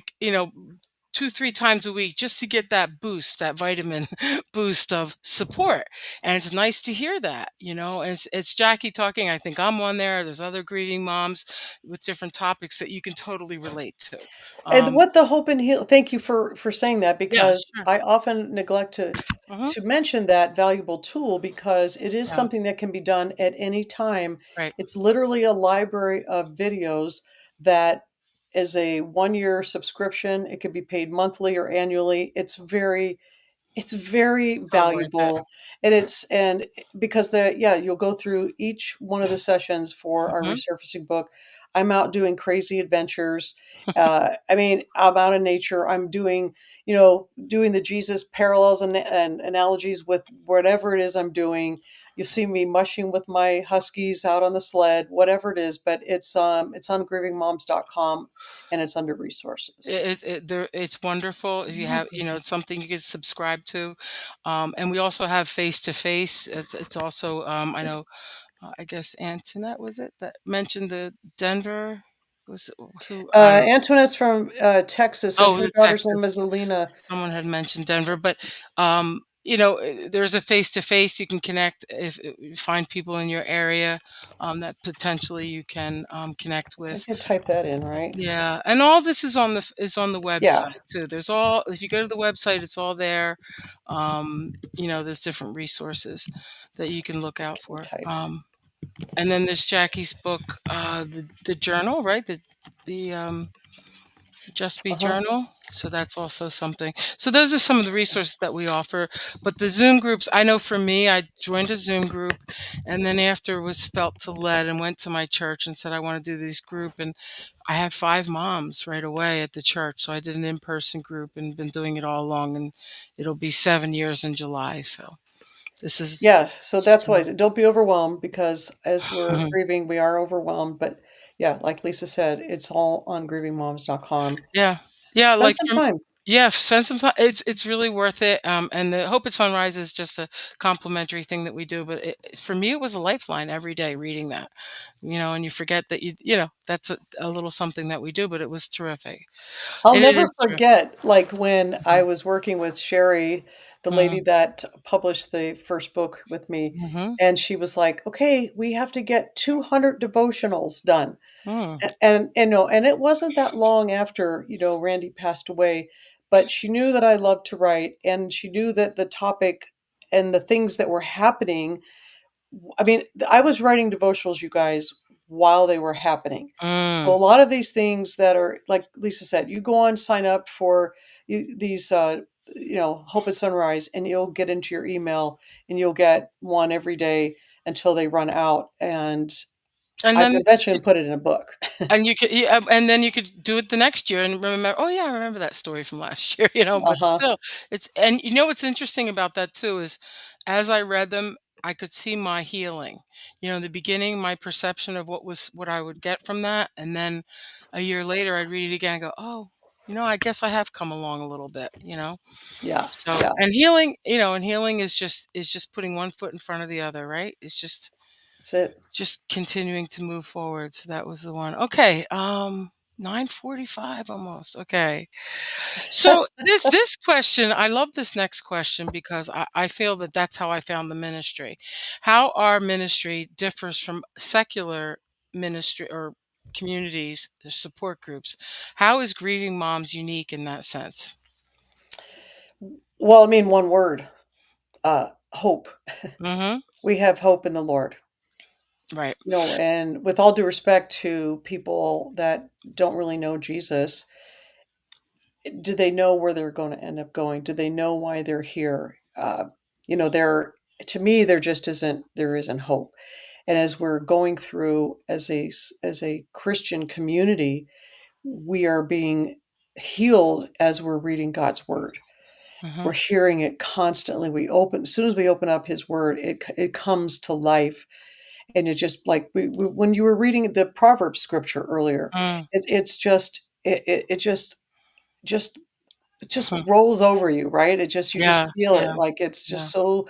2, 3 times a week just to get that boost, that vitamin boost of support. And it's nice to hear that, and it's Jackie talking. I think I'm on there. There's other grieving moms with different topics that you can totally relate to. And Um, what the hope and heal thank you for saying that yeah, because sure. I often neglect Hmm. to mention that valuable tool because it is Yeah, something that can be done at any time. right. It's literally a library of videos that is a 1-year subscription. It could be paid monthly or annually. It's very So worth it. valuable, and because you'll go through each one of the sessions for our Hmm. resurfacing book. I'm out doing crazy adventures. I mean, I'm out in nature. I'm doing the Jesus parallels and analogies with whatever it is I'm doing. You see me mushing with my huskies out on the sled, whatever it is, but it's on grievingmoms.com and it's under resources. It's wonderful if you have, it's something you can subscribe to. And we also have face to face. It's also, I know, I guess Antoinette was it that mentioned the Denver, was it, who, I don't know. Antoinette's from, Texas, and Oh, her the daughter's name Texas. is Alina. Someone had mentioned Denver, but there's a face to face you can connect if you find people in your area that potentially you can connect I with. can type that in, right? Yeah, and all this is on the Yeah, website too. There's all if you go to the website, it's all there. There's different resources that you can look I out can for. type. And then there's Jackie's book, the journal, right? The Just Be Uh-huh. Journal. So that's also something. So those are some of the resources that we offer. But the Zoom groups, I know for me, I joined a Zoom group, and then after was felt to lead and went to my church and said I want to do this group, and I had 5 moms right away at the church, so I did an in-person group and been doing it all along, and it'll be 7 years in July, so this is Yeah, so that's why I said don't be overwhelmed because as we're Mhm. grieving, we are overwhelmed, but yeah, like Lisa said, it's all on grievingmoms.com. Yeah. Yeah, Spend like, some from time. yeah, spend some time. It's really worth it, and the Hope at Sunrise is just a complimentary thing that we do, but for me, it was a lifeline every day reading that, and you forget that that's a little something that we do, but it was terrific, I'll and it never is terrific. forget, like, when I was working with Sherry, the lady Mhm. that published the first book with me, Mhm. and she was like, "Okay, we have to get 200 devotionals done." Mm. And it wasn't that long after, Randy passed away, but she knew that I loved to write, and she knew that the topic and the things that were happening. I mean, I was writing devotionals, you guys, while they were happening. So Mm. a lot of these things that are, like Lisa said, you go on, sign up for these, Hope at Sunrise, and you'll get into your email and you'll get one every day until they run out. And And I'm then eventually gonna put it in a book. and then you could do it the next year and remember, "Oh, yeah, I remember that story from last year," but Uh-huh. still, and what's interesting about that too is as I read them, I could see my healing. In the beginning, my perception of what I would get from that, and then a year later, I'd read it again and go, "Oh, I guess I have come along a little bit." Yeah, So, yeah, and healing is just putting one foot in front of the other, right? It's that's it. just continuing to move forward, so that was the one. Okay, 9:45 almost, okay. So, this question I love this next question because I feel that that's how I found the ministry. How our ministry differs from secular ministry or communities, or support groups. How is Grieving Moms unique in that sense? Well, I mean, one word, hope. Mhm. We have hope in the Lord. Right. And with all due respect to people that don't really know Jesus, do they know where they're going to end up going? Do they know why they're here? There to me, there isn't hope. And as we're going through as a Christian community, we are being healed as we're reading God's word. We're Mhm. hearing it constantly. As soon as we open up His word, it comes to life. And it just like when you were reading the Proverbs scripture earlier, Mm. it's just it just it just rolls over you, right? You just Yeah, feel it, yeah, like, it's yeah. just so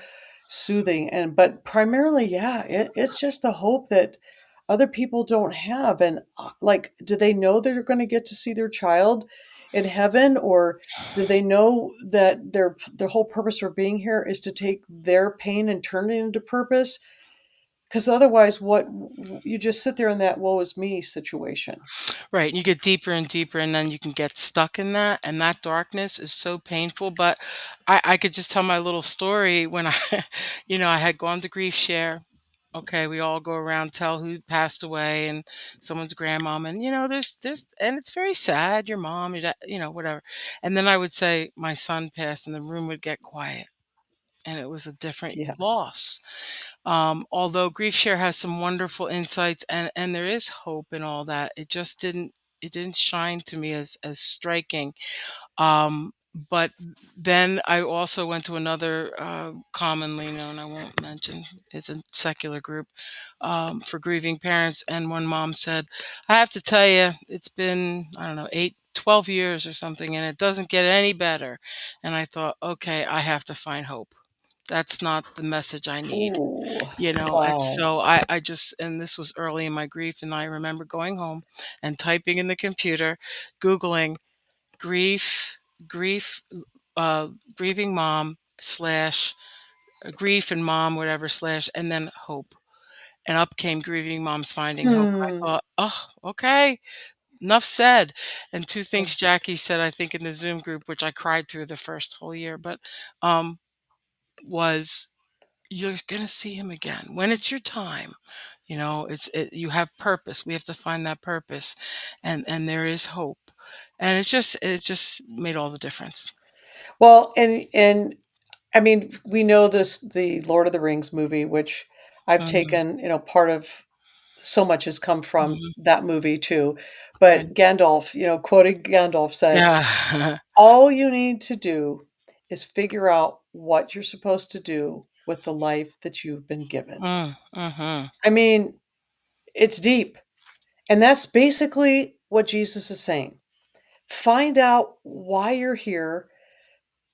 soothing, but primarily, yeah, it's just the hope that other people don't have, and, like, do they know they're gonna get to see their child in heaven, or do they know that their whole purpose for being here is to take their pain and turn it into purpose? Because otherwise, what you just sit there in that "woe is me" situation. Right, and you get deeper and deeper, and then you can get stuck in that, and that darkness is so painful. But I could just tell my little story when I, I had gone to grief share. Okay, we all go around tell who passed away and someone's grandmom, and and it's very sad. Your mom, your dad, whatever. And then I would say my son passed, and the room would get quiet, and it was a different Yeah. loss. Although Grief Share has some wonderful insights and there is hope and all that, it didn't shine to me as striking. But then I also went to another commonly known, I won't mention, it's a secular group for grieving parents. And one mom said, I have to tell you, it's been, I don't know, 12 years or something, and it doesn't get any better. And I thought, okay, I have to find hope. That's not the message I need. Ooh, And wow. so and this was early in my grief, and I remember going home and typing in the computer, Googling grief, grief, grieving mom, slash grief and mom, whatever, slash, and then hope. And up came grieving moms finding hope. I Hmm. thought, oh, okay, enough said. And two Yeah. things Jackie said, I think, in the Zoom group, which I cried through the first whole year, but um, was you're gonna see him again when it's your time. You have purpose. We have to find that purpose, and there is hope, and it just made all the difference. Well, and I mean, we know this the Lord of the Rings movie, which I've Mhm, taken, part of so much has come from mhm, that movie too. right. But Gandalf, quoting Gandalf said, Yeah. all you need to do is figure out what you're supposed to do with the life that you've been given. Mhm. I mean, it's deep. And that's basically what Jesus is saying. Find out why you're here,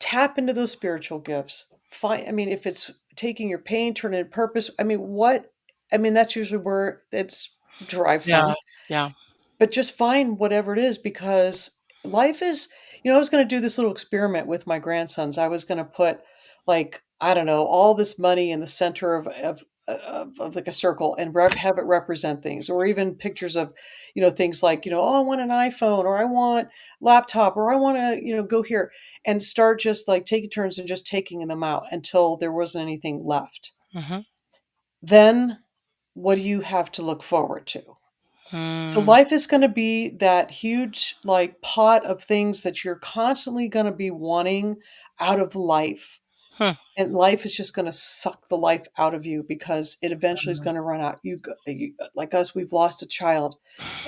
tap into those spiritual gifts. I mean, if it's taking your pain, turn it into purpose. I mean, that's usually where it's derived Yeah, from. yeah. But just find whatever it is because life is I was gonna do this little experiment with my grandsons. I was gonna put, like, I don't know, all this money in the center of like, a circle and have it represent things, or even pictures of, things like, "Oh, I want an iPhone," or "I want laptop," or "I wanna, go here," and start just, like, taking turns and just taking them out until there wasn't anything left. Mhm. Then, what do you have to look forward to? So Mm. life is gonna be that huge, like, pot of things that you're constantly gonna be wanting out of life, Hmm. and life is just gonna suck the life out of you because it eventually is gonna run out. Like us, we've lost a child.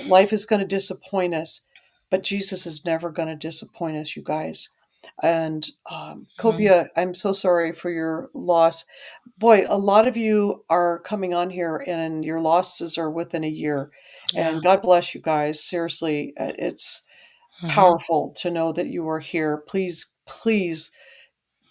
Life is gonna disappoint us, but Jesus is never gonna disappoint us, you guys. And, Mhm. Copia, I'm so sorry for your loss. Boy, a lot of you are coming on here and your losses are within a year. Yeah. And God bless you guys. Seriously, it's Mhm. powerful to know that you are here. Please, please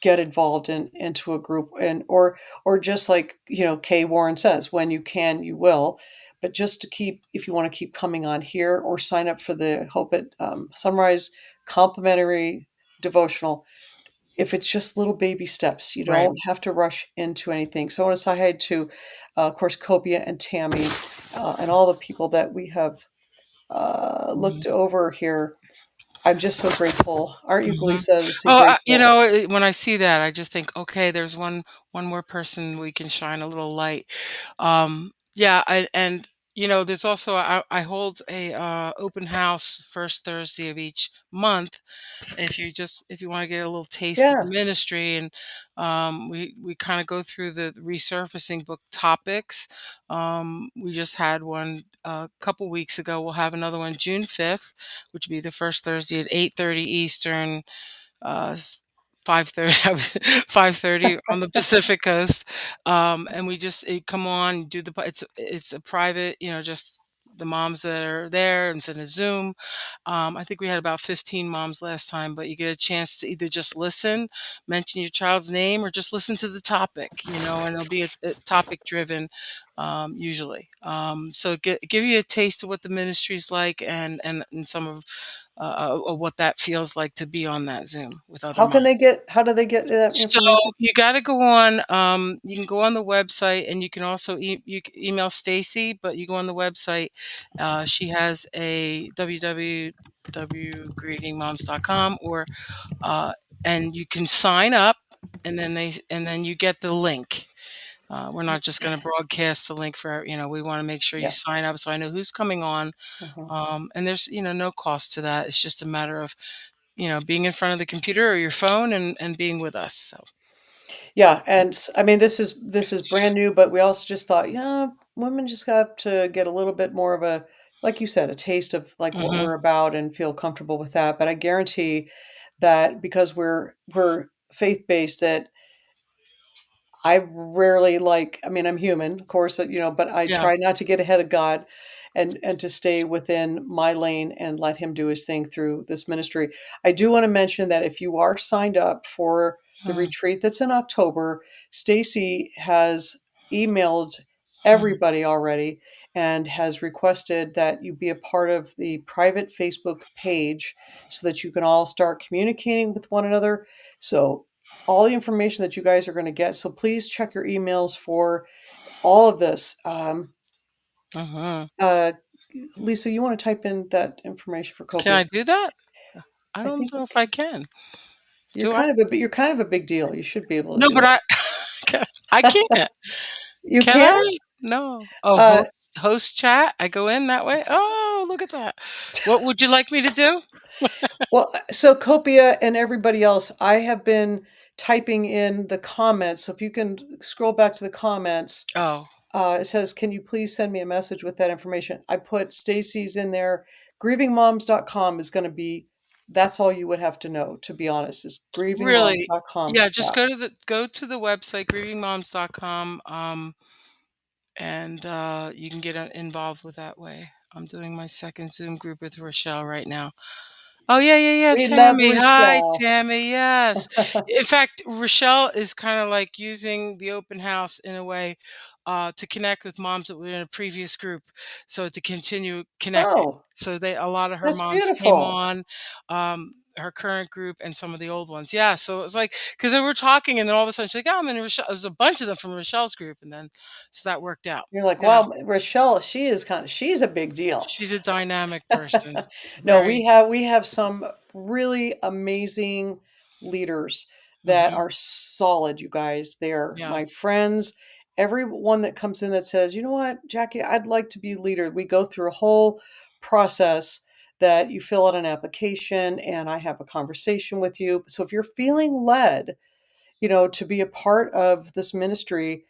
get involved into a group or just like, Kay Warren says, when you can, you will. But just to keep, if you want to keep coming on here or sign up for the Hope at Sunrise complimentary devotional, if it's just little baby steps, you Right. don't have to rush into anything. So I want to say hi to, of course, Copia and Tammy, and all the people that we have Mhm. looked over here. I'm just so grateful. Aren't you, Mhm. Lisa, to see Oh, grateful? when I see that, I just think, okay, there's one more person we can shine a little light. Yeah, and there's also I hold a open house first Thursday of each month, if you want to get a little taste of the Yeah. ministry. And we kind of go through the resurfacing book topics. We just had one a couple weeks ago. We'll have another one June 5th, which will be the first Thursday at 8:30 Eastern, uh 5:30 5:30 on the Pacific Coast. And we just come on, do it's a private, just the moms that are there, and it's in a Zoom. I think we had about 15 moms last time, but you get a chance to either just listen, mention your child's name, or just listen to the topic, and it'll be a topic driven, usually. So give you a taste of what the ministry is like, and some of what that feels like to be on that Zoom with other moms. How do they get that So information? you got to go on. You can go on the website, and you can also email Stacy. But you go on the website. She has a www.grievingmoms.com, uh, and you can sign up, and then you get the link. We're not just going to broadcast the link for we want to make sure you Yeah. sign up so I know who's coming on. Mhm. And there's no cost to that. It's just a matter of being in front of the computer or your phone and being with us. So. Yeah, and I mean, this is brand new, but we also just thought, women just got to get a little bit more of a, like you said, a taste of like what Mhm. we're about and feel comfortable with that. But I guarantee that because we're faith based, that I rarely I mean, I'm human, of course, but I Yeah. try not to get ahead of God and to stay within my lane and let him do his thing through this ministry. I do want to mention that if you are signed up for the Mm, retreat that's in October, Stacy has emailed mm, everybody already and has requested that you be a part of the private Facebook page so that you can all start communicating with one another. So all the information that you guys are going to get. So please check your emails for all of this. Mhm. Uh, Lisa, you want to type in that information for Can Copia? I do that? I I don't think know if I can. Do I? you're kind of a big deal. You should be able to No, do but it. I can't. You Can can? I? No. Oh, Uh, host chat? I go in that way? Oh, look at that. What would you like me to do? well, so Copia and everybody else, I have been typing in the comments. So if you can scroll back to the comments, Oh, it says, "Can you please send me a message with that information?" I put Stacy's in there. Grievingmoms.com is going to be, that's all you would have to know, to be honest, is really? grievingmoms.com. Yeah, Yeah. just go to the website grievingmoms.com, and you can get involved with that way. I'm doing my second Zoom group with Rochelle right now. Oh, yeah, yeah, yeah, We love Tammy. Hi, Rochelle. Tammy. Yes. In fact, Rochelle is kind of like using the open house in a way to connect with moms that were in a previous group. So to continue connecting. Oh, So a lot of her that's moms came beautiful. on, her current group and some of the old ones. Yeah. So it was like, because they were talking and then all of a sudden she's like, oh, I'm in Rochelle. It was a bunch of them from Rochelle's group. And then, so that worked out. You're like, Yeah. wow, Rochelle, she's a big deal. She's a dynamic person. No, Very. we have some really amazing leaders that Hmm. are solid, you guys. They're Yeah. my friends. Everyone that comes in that says, you know what, Jackie, I'd like to be a leader. We go through a whole process that you fill out an application and I have a conversation with you. So if you're feeling led, to be a part of this ministry,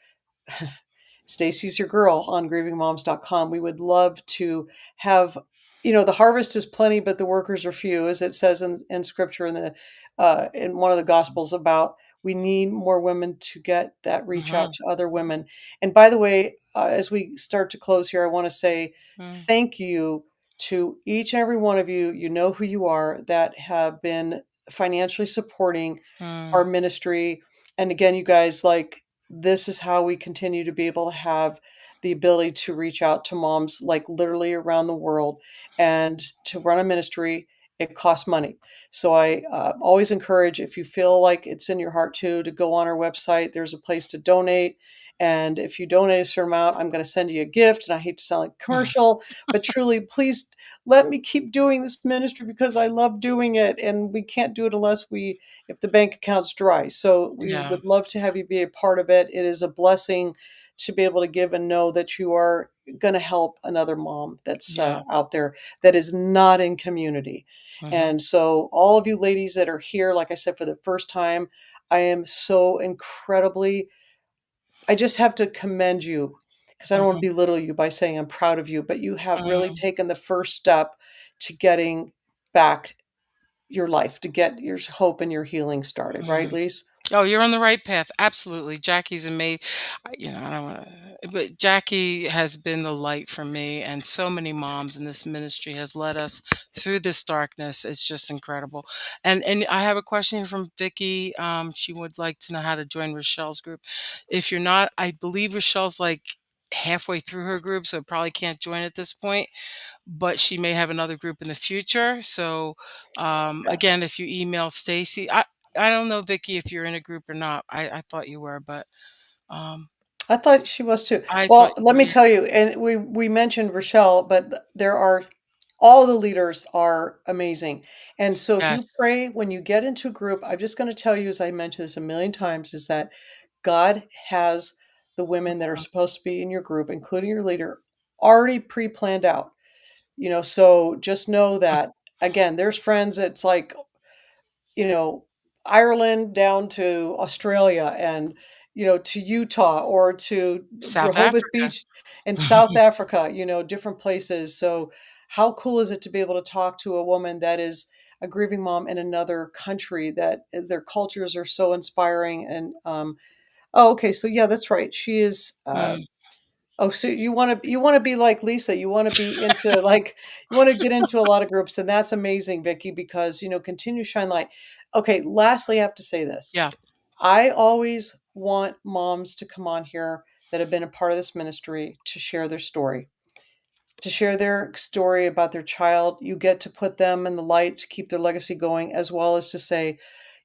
Stacy's your girl on grievingmoms.com. We would love to have, the harvest is plenty, but the workers are few, as it says in scripture in one of the gospels about we need more women to get that reach out Hmm. to other women. And by the way, as we start to close here, I want to say thank you to each and every one of you. You know who you are that have been financially supporting Mm-hmm. our ministry. And again, you guys, like, this is how we continue to be able to have the ability to reach out to moms like literally around the world. And to run a ministry, it costs money. So I always encourage, if you feel like it's in your heart to go on our website. There's a place to donate. And if you donate a certain amount, I'm going to send you a gift. And I hate to sound like a commercial, but truly, please let me keep doing this ministry because I love doing it. And we can't do it unless if the bank account's dry. So we Yeah. would love to have you be a part of it. It is a blessing to be able to give and know that you are going to help another mom that's Yeah. out there that is not in community. Mhm. And so, all of you ladies that are here, like I said, for the first time, I am so incredibly, I just have to commend you because I don't want to Mhm. belittle you by saying I'm proud of you, but you have really Mm. taken the first step to getting back your life, to get your hope and your healing started, right, Mm. Lise? Oh, you're on the right path. Absolutely. Jackie's amazing. I don't want to, but Jackie has been the light for me, and so many moms in this ministry has led us through this darkness. It's just incredible. And I have a question from Vicky. She would like to know how to join Rochelle's group. If you're not, I believe Rochelle's like halfway through her group, so probably can't join at this point, but she may have another group in the future. So, Yeah. again, if you email Stacy, I don't know, Vicky, if you're in a group or not. I thought you were, but um, I thought she was too. I thought Well, you let were. me tell you, and we mentioned Rochelle, but there are, all the leaders are amazing. And so if you Yes. pray when you get into a group, I'm just going to tell you, as I mentioned this a million times, is that God has the women that are supposed to be in your group, including your leader, already pre-planned out. So just know that, again, there's friends that's like, you know, Ireland down to Australia and, to Utah or to South Rehoboth Africa. Beach and South Africa, different places. So how cool is it to be able to talk to a woman that is a grieving mom in another country, that their cultures are so inspiring? And oh, okay, so yeah, that's right. She is Mm, oh, so you want to be like Lisa. You want to be into, like, you want to get into a lot of groups, and that's amazing, Vicky, because continue to shine light. Okay, lastly, I have to say this. yeah. I always want moms to come on here that have been a part of this ministry to share their story, about their child. You get to put them in the light to keep their legacy going, as well as to say,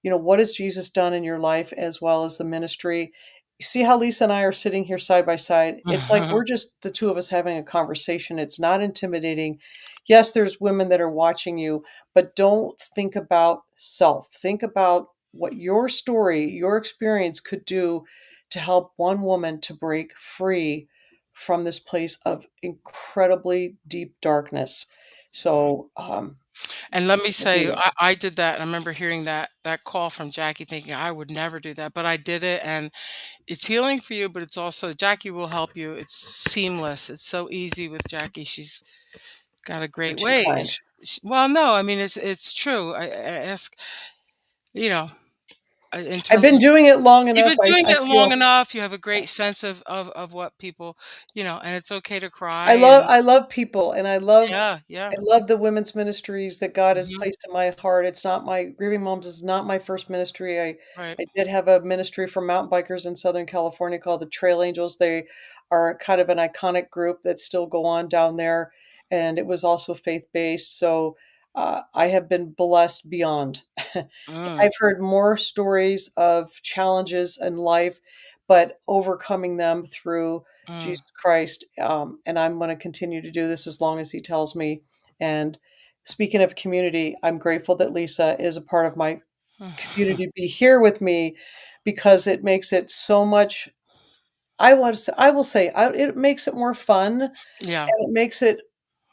what has Jesus done in your life as well as the ministry. You see how Lisa and I are sitting here side by side? It's like Mhm. we're just the two of us having a conversation. It's not intimidating. Yes, there's women that are watching you, but don't think about self. Think about what your story, your experience could do to help one woman to break free from this place of incredibly deep darkness. So, And let me I do say, that. I did that. I remember hearing that call from Jackie, thinking I would never do that, but I did it, and it's healing for you. But it's also Jackie will help you. It's seamless. It's so easy with Jackie. She's got a You're great too way. kind. Well, no, I mean it's true. I ask, you know, in I've terms been of doing it long you've enough. been doing I it long feel enough. You have a yeah. great sense of what people, and it's okay to cry. I love And I love people, and yeah, yeah. I love the women's ministries that God has Hmm. placed in my heart. It's not my Grieving Moms is not my first ministry. Right. I did have a ministry for mountain bikers in Southern California called the Trail Angels. They are kind of an iconic group that still go on down there, and it was also faith-based. So, I have been blessed beyond. Mm, I've heard more stories of challenges in life, but overcoming them through mm, Jesus Christ. And I'm going to continue to do this as long as He tells me. And speaking of community, I'm grateful that Lisa is a part of my community to be here with me because it makes it so much. I will say, it makes it more fun and yeah. it makes it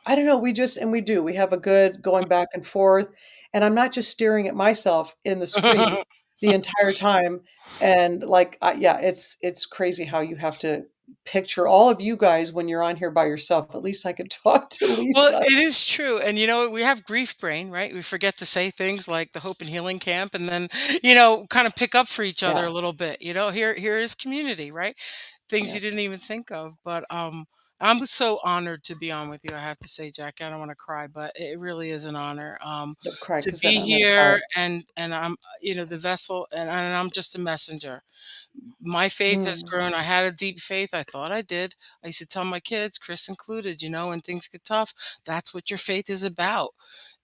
I don't know, we do. We have a good going back and forth, and I'm not just staring at myself in the screen the entire time, and, like, yeah, it's crazy how you have to picture all of you guys when you're on here by yourself. At least I could talk to Well, Lisa. it is true, and, we have grief brain, right? We forget to say things like the Hope and Healing Camp, and then, kinda pick up for each other Yeah, a little bit, here is community, right? Things yeah. you didn't even think of, but, I'm so honored to be on with you, I have to say, Jackie. I don't wanna cry, but it really is an honor, Don't cry to because then be I'm gonna cry. here, and I'm, the vessel, and I'm just a messenger. My faith has Mm, grown. I had a deep faith. I thought I did. I used to tell my kids, Chris included, when things get tough, that's what your faith is about.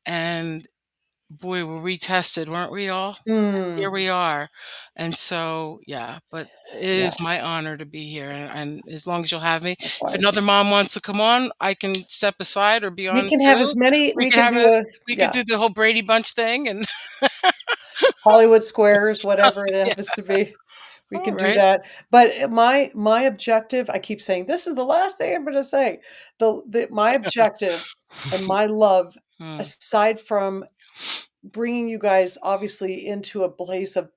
And boy, were we tested, weren't we all? Here mm, we are. And so, yeah, but it yeah, is my honor to be here. And as long as you'll have me, if likewise. another mom wants to come on, I can step aside or be We on can have too. as many We we could can have do a we could yeah. do the whole Brady Bunch thing and Hollywood Squares, whatever it yeah. happens to be. We All can do right. that. But my objective, I keep saying, "This is the last thing I'm gonna say." The my objective and my love, Hmm, aside from bringing you guys obviously into a place of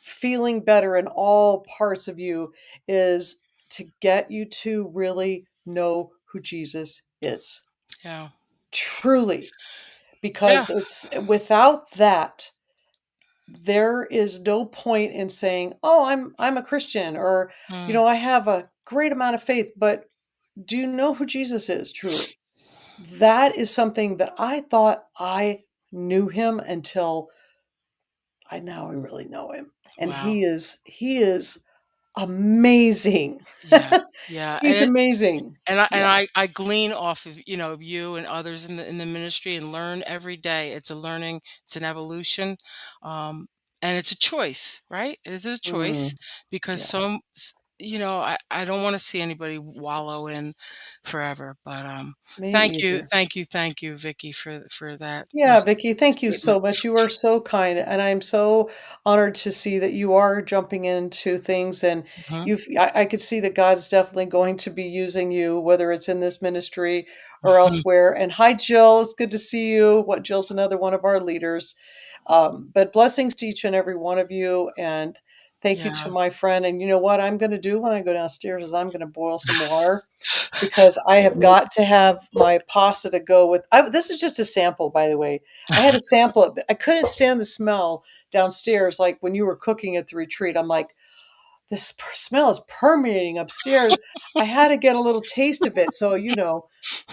feeling better in all parts of you, is to get you to really know who Jesus is. yeah. Truly, Yeah. because it's without that there is no point in saying, "Oh, I'm a Christian," or, Mm, "I have a great amount of faith," but do you know who Jesus is truly? That is something that I thought I knew him until I now really know him, and wow. he is amazing. Yeah. Yeah. He's amazing. Yeah. I glean off of, of you and others in the ministry and learn every day. It's a learning, it's an evolution. And it's a choice, right? It is a choice Mm, because yeah, I don't want to see anybody wallow in forever. But me either. thank you, Vicky, for that, Yeah, Vicky, thank you statement. so much. You are so kind, and I'm so honored to see that you are jumping into things, and Hmm. I could see that God's definitely going to be using you, whether it's in this ministry or elsewhere. And hi, Jill. It's good to see you. What Jill's another one of our leaders. But blessings to each and every one of you, and thank you to Yeah. my friend. And you know what I'm going to do when I go downstairs is I'm going to boil some water because I have got to have my pasta to go with. This is just a sample, by the way. I had a sample of it. I couldn't stand the smell downstairs, like when you were cooking at the retreat. I'm like, this smell is permeating upstairs. I had to get a little taste of it. So,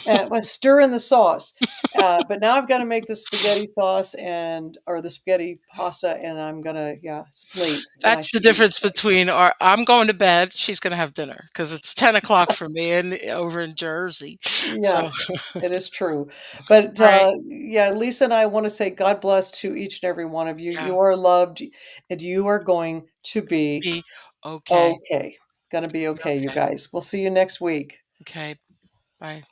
I stir in the sauce. But now I've got to make the spaghetti sauce or the spaghetti pasta, and yeah, it's late and I That's the should eat. difference between our I'm going to bed, she's gonna have dinner because it's 10 o'clock for me and over in Jersey. Yeah, So, it is true. But right, yeah, Lisa and I want to say God bless to each and every one of you. yeah, You are loved and you are going to be be okay. okay. Going It's to be gonna be okay, you okay. guys. We'll see you next week. Okay, bye.